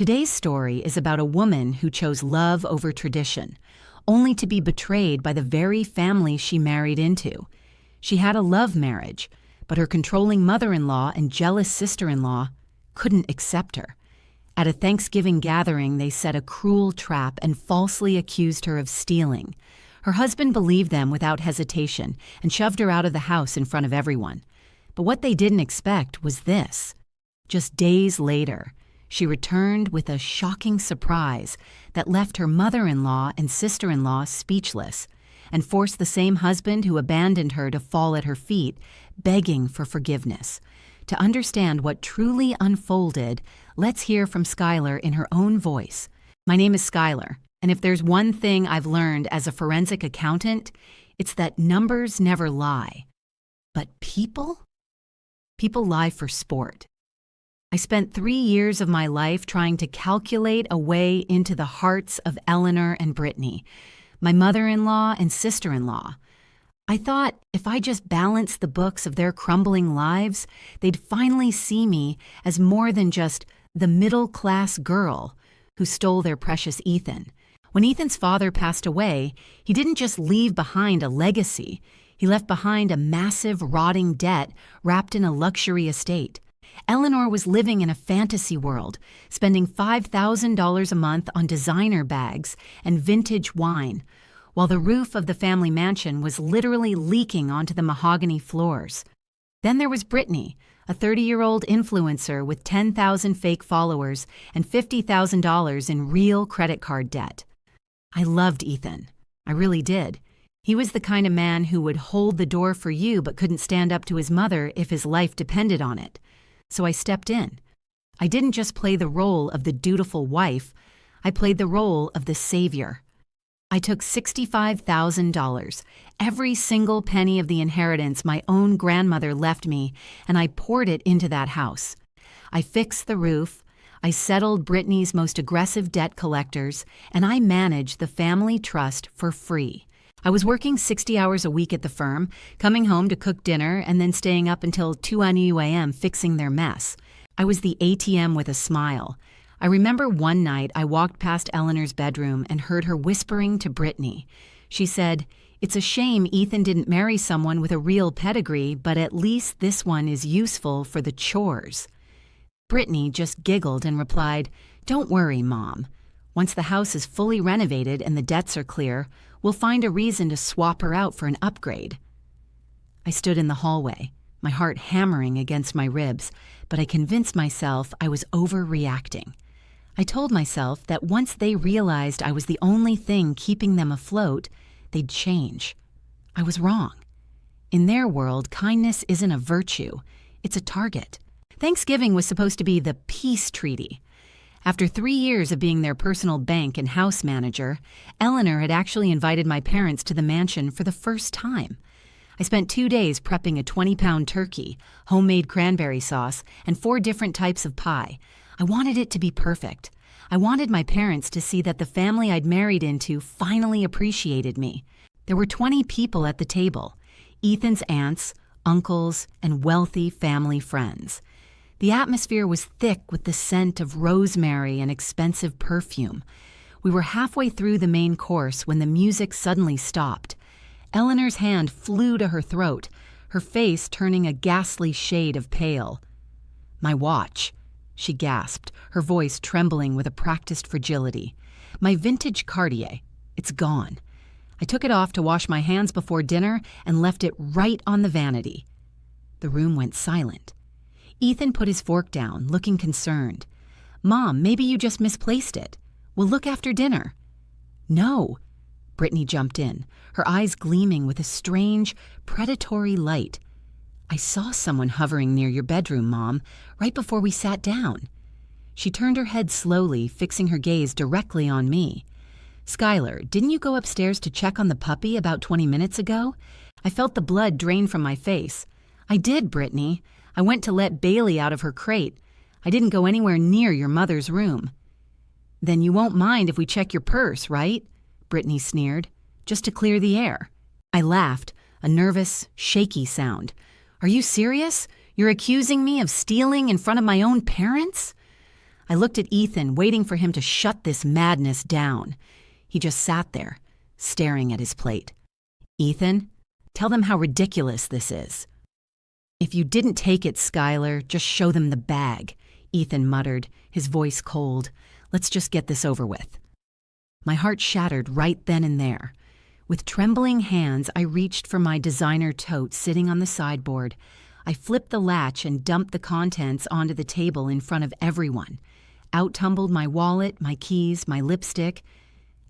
Today's story is about a woman who chose love over tradition, only to be betrayed by the very family she married into. She had a love marriage, but her controlling mother-in-law and jealous sister-in-law couldn't accept her. At a Thanksgiving gathering, they set a cruel trap and falsely accused her of stealing. Her husband believed them without hesitation and shoved her out of the house in front of everyone. But what they didn't expect was this. Just days later, she returned with a shocking surprise that left her mother-in-law and sister-in-law speechless and forced the same husband who abandoned her to fall at her feet, begging for forgiveness. To understand what truly unfolded, let's hear from Skylar in her own voice. My name is Skylar, and if there's one thing I've learned as a forensic accountant, it's that numbers never lie. But people? People lie for sport. I spent 3 years of my life trying to calculate a way into the hearts of Eleanor and Brittany, my mother-in-law and sister-in-law. I thought if I just balanced the books of their crumbling lives, they'd finally see me as more than just the middle-class girl who stole their precious Ethan. When Ethan's father passed away, he didn't just leave behind a legacy. He left behind a massive, rotting debt wrapped in a luxury estate. Eleanor was living in a fantasy world, spending $5,000 a month on designer bags and vintage wine, while the roof of the family mansion was literally leaking onto the mahogany floors. Then there was Brittany, a 30-year-old influencer with 10,000 fake followers and $50,000 in real credit card debt. I loved Ethan. I really did. He was the kind of man who would hold the door for you but couldn't stand up to his mother if his life depended on it. So I stepped in. I didn't just play the role of the dutiful wife, I played the role of the savior. I took $65,000, every single penny of the inheritance my own grandmother left me, and I poured it into that house. I fixed the roof, I settled Brittany's most aggressive debt collectors, and I managed the family trust for free. I was working 60 hours a week at the firm, coming home to cook dinner and then staying up until 2 a.m. fixing their mess. I was the ATM with a smile. I remember one night I walked past Eleanor's bedroom and heard her whispering to Brittany. She said, "It's a shame Ethan didn't marry someone with a real pedigree, but at least this one is useful for the chores." Brittany just giggled and replied, "Don't worry, Mom. Once the house is fully renovated and the debts are clear, we'll find a reason to swap her out for an upgrade." I stood in the hallway, my heart hammering against my ribs, but I convinced myself I was overreacting. I told myself that once they realized I was the only thing keeping them afloat, they'd change. I was wrong. In their world, kindness isn't a virtue, it's a target. Thanksgiving was supposed to be the peace treaty. After 3 years of being their personal bank and house manager, Eleanor had actually invited my parents to the mansion for the first time. I spent 2 days prepping a 20-pound turkey, homemade cranberry sauce, and 4 different types of pie. I wanted it to be perfect. I wanted my parents to see that the family I'd married into finally appreciated me. There were 20 people at the table, Ethan's aunts, uncles, and wealthy family friends. The atmosphere was thick with the scent of rosemary and expensive perfume. We were halfway through the main course when the music suddenly stopped. Eleanor's hand flew to her throat, her face turning a ghastly shade of pale. "My watch," she gasped, her voice trembling with a practiced fragility. "My vintage Cartier. It's gone. I took it off to wash my hands before dinner and left it right on the vanity." The room went silent. Ethan put his fork down, looking concerned. "Mom, maybe you just misplaced it. We'll look after dinner." "No." Brittany jumped in, her eyes gleaming with a strange, predatory light. "I saw someone hovering near your bedroom, Mom, right before we sat down." She turned her head slowly, fixing her gaze directly on me. "Skylar, didn't you go upstairs to check on the puppy about 20 minutes ago?" I felt the blood drain from my face. "I did, Brittany. I went to let Bailey out of her crate. I didn't go anywhere near your mother's room." "Then you won't mind if we check your purse, right?" Brittany sneered. "Just to clear the air." I laughed, a nervous, shaky sound. "Are you serious? You're accusing me of stealing in front of my own parents?" I looked at Ethan, waiting for him to shut this madness down. He just sat there, staring at his plate. "Ethan, tell them how ridiculous this is." "If you didn't take it, Skylar, just show them the bag," Ethan muttered, his voice cold. "Let's just get this over with." My heart shattered right then and there. With trembling hands, I reached for my designer tote sitting on the sideboard. I flipped the latch and dumped the contents onto the table in front of everyone. Out tumbled my wallet, my keys, my lipstick,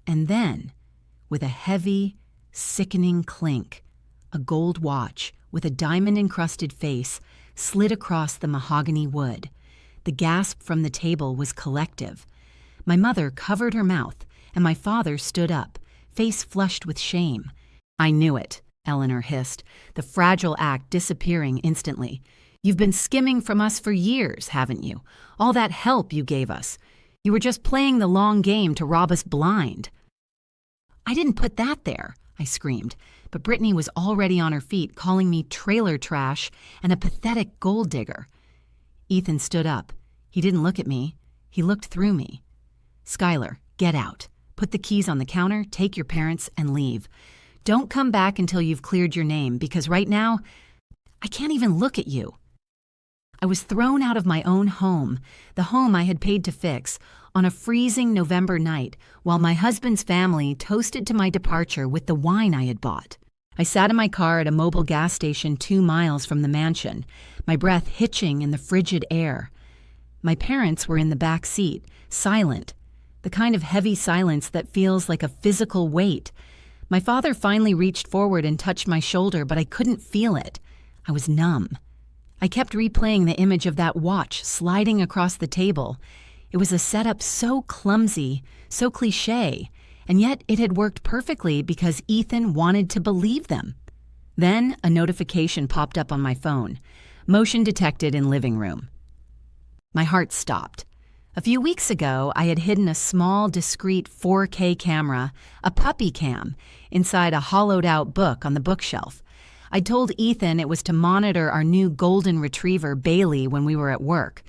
and then, with a heavy, sickening clink, a gold watch with a diamond-encrusted face slid across the mahogany wood. The gasp from the table was collective. My mother covered her mouth, and my father stood up, face flushed with shame. "I knew it," Eleanor hissed, the fragile act disappearing instantly. "You've been skimming from us for years, haven't you? All that help you gave us. You were just playing the long game to rob us blind." "I didn't put that there," I screamed, but Brittany was already on her feet, calling me trailer trash and a pathetic gold digger. Ethan stood up. He didn't look at me. He looked through me. "Skylar, get out. Put the keys on the counter, take your parents, and leave. Don't come back until you've cleared your name, because right now, I can't even look at you." I was thrown out of my own home, the home I had paid to fix, on a freezing November night, while my husband's family toasted to my departure with the wine I had bought. I sat in my car at a mobile gas station 2 miles from the mansion, my breath hitching in the frigid air. My parents were in the back seat, silent, the kind of heavy silence that feels like a physical weight. My father finally reached forward and touched my shoulder, but I couldn't feel it. I was numb. I kept replaying the image of that watch sliding across the table. It was a setup so clumsy, so cliché, and yet it had worked perfectly because Ethan wanted to believe them. Then a notification popped up on my phone. "Motion detected in living room." My heart stopped. A few weeks ago, I had hidden a small, discreet 4K camera, a puppy cam, inside a hollowed-out book on the bookshelf. I'd told Ethan it was to monitor our new golden retriever, Bailey, when we were at work.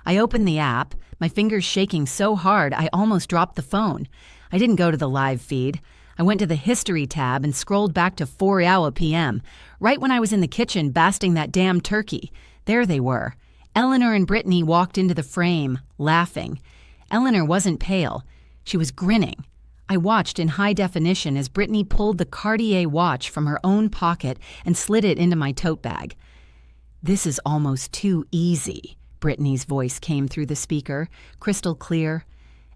I opened the app, my fingers shaking so hard I almost dropped the phone. I didn't go to the live feed. I went to the History tab and scrolled back to 4 p.m., right when I was in the kitchen basting that damn turkey. There they were. Eleanor and Brittany walked into the frame, laughing. Eleanor wasn't pale. She was grinning. I watched in high definition as Brittany pulled the Cartier watch from her own pocket and slid it into my tote bag. "This is almost too easy," Brittany's voice came through the speaker, crystal clear.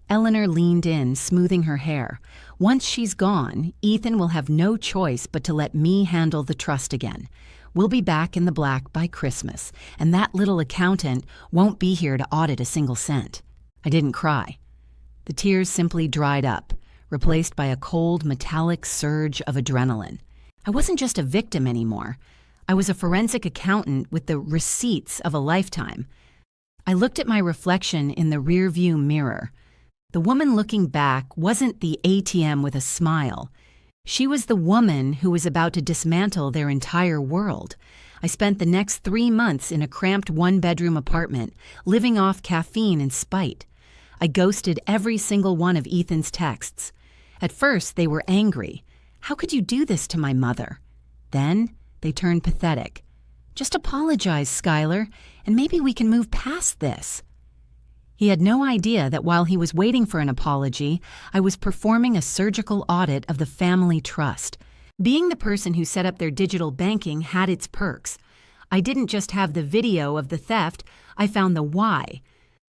Eleanor leaned in, smoothing her hair. "Once she's gone, Ethan will have no choice but to let me handle the trust again. We'll be back in the black by Christmas, and that little accountant won't be here to audit a single cent." I didn't cry. The tears simply dried up, replaced by a cold, metallic surge of adrenaline. I wasn't just a victim anymore. I was a forensic accountant with the receipts of a lifetime. I looked at my reflection in the rearview mirror. The woman looking back wasn't the ATM with a smile. She was the woman who was about to dismantle their entire world. I spent the next 3 months in a cramped 1-bedroom apartment, living off caffeine and spite. I ghosted every single one of Ethan's texts. At first, they were angry. "How could you do this to my mother?" Then, they turned pathetic. "Just apologize, Skylar, and maybe we can move past this." He had no idea that while he was waiting for an apology, I was performing a surgical audit of the family trust. Being the person who set up their digital banking had its perks. I didn't just have the video of the theft, I found the why.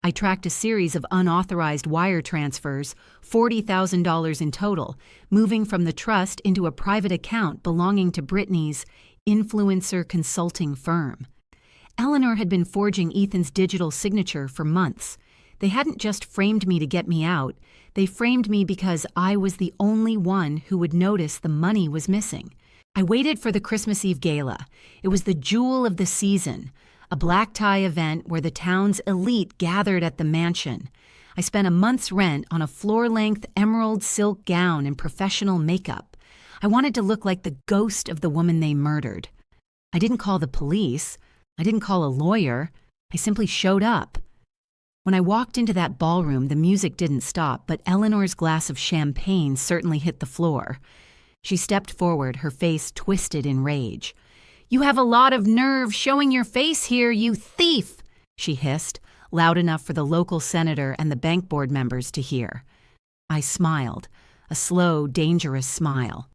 I tracked a series of unauthorized wire transfers, $40,000 in total, moving from the trust into a private account belonging to Brittany's influencer consulting firm. Eleanor had been forging Ethan's digital signature for months. They hadn't just framed me to get me out, they framed me because I was the only one who would notice the money was missing. I waited for the Christmas Eve Gala. It was the jewel of the season, a black tie event where the town's elite gathered at the mansion. I spent a month's rent on a floor-length emerald silk gown and professional makeup. I wanted to look like the ghost of the woman they murdered. I didn't call the police. I didn't call a lawyer. I simply showed up. When I walked into that ballroom, the music didn't stop, but Eleanor's glass of champagne certainly hit the floor. She stepped forward, her face twisted in rage. "You have a lot of nerve showing your face here, you thief!" she hissed, loud enough for the local senator and the bank board members to hear. I smiled, a slow, dangerous smile.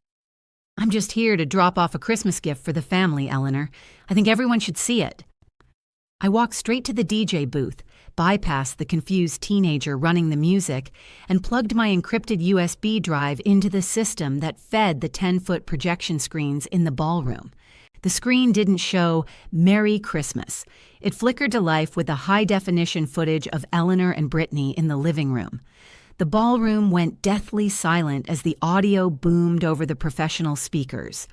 "I'm just here to drop off a Christmas gift for the family, Eleanor. I think everyone should see it." I walked straight to the DJ booth, bypassed the confused teenager running the music, and plugged my encrypted USB drive into the system that fed the 10-foot projection screens in the ballroom. The screen didn't show "Merry Christmas." It flickered to life with the high-definition footage of Eleanor and Brittany in the living room. The ballroom went deathly silent as the audio boomed over the professional speakers.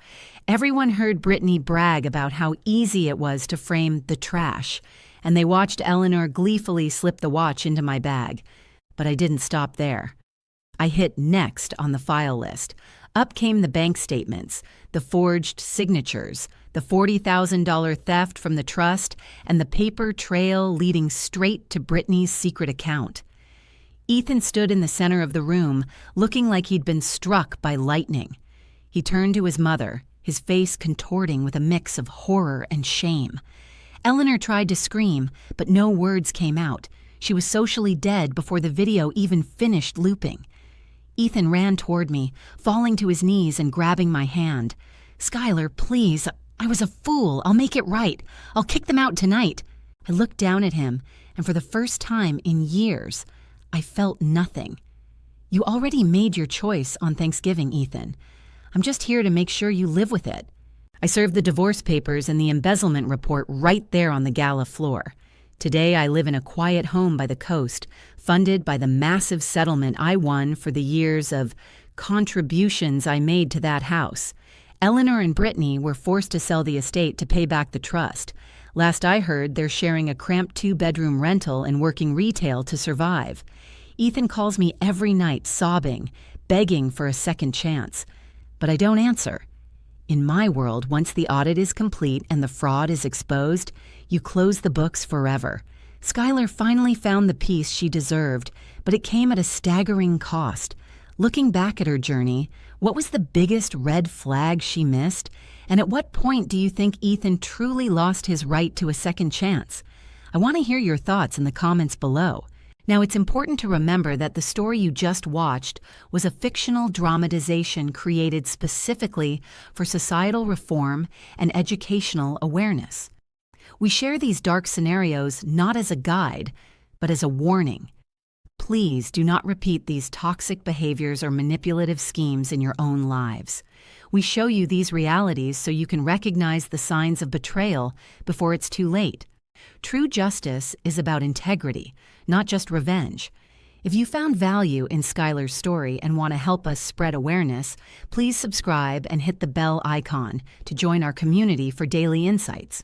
Everyone heard Brittany brag about how easy it was to frame the trash, and they watched Eleanor gleefully slip the watch into my bag. But I didn't stop there. I hit next on the file list. Up came the bank statements, the forged signatures, the $40,000 theft from the trust, and the paper trail leading straight to Brittany's secret account. Ethan stood in the center of the room, looking like he'd been struck by lightning. He turned to his mother, his face contorting with a mix of horror and shame. Eleanor tried to scream, but no words came out. She was socially dead before the video even finished looping. Ethan ran toward me, falling to his knees and grabbing my hand. "Skylar, please. I was a fool. I'll make it right. I'll kick them out tonight." I looked down at him, and for the first time in years, I felt nothing. "You already made your choice on Thanksgiving, Ethan. I'm just here to make sure you live with it." I served the divorce papers and the embezzlement report right there on the gala floor. Today I live in a quiet home by the coast, funded by the massive settlement I won for the years of contributions I made to that house. Eleanor and Brittany were forced to sell the estate to pay back the trust. Last I heard, they're sharing a cramped 2-bedroom rental and working retail to survive. Ethan calls me every night sobbing, begging for a second chance. But I don't answer. In my world, once the audit is complete and the fraud is exposed, you close the books forever. Skylar finally found the peace she deserved, but it came at a staggering cost. Looking back at her journey, what was the biggest red flag she missed? And at what point do you think Ethan truly lost his right to a second chance? I want to hear your thoughts in the comments below. Now, it's important to remember that the story you just watched was a fictional dramatization created specifically for societal reform and educational awareness. We share these dark scenarios not as a guide, but as a warning. Please do not repeat these toxic behaviors or manipulative schemes in your own lives. We show you these realities so you can recognize the signs of betrayal before it's too late. True justice is about integrity, not just revenge. If you found value in Skylar's story and want to help us spread awareness, please subscribe and hit the bell icon to join our community for daily insights.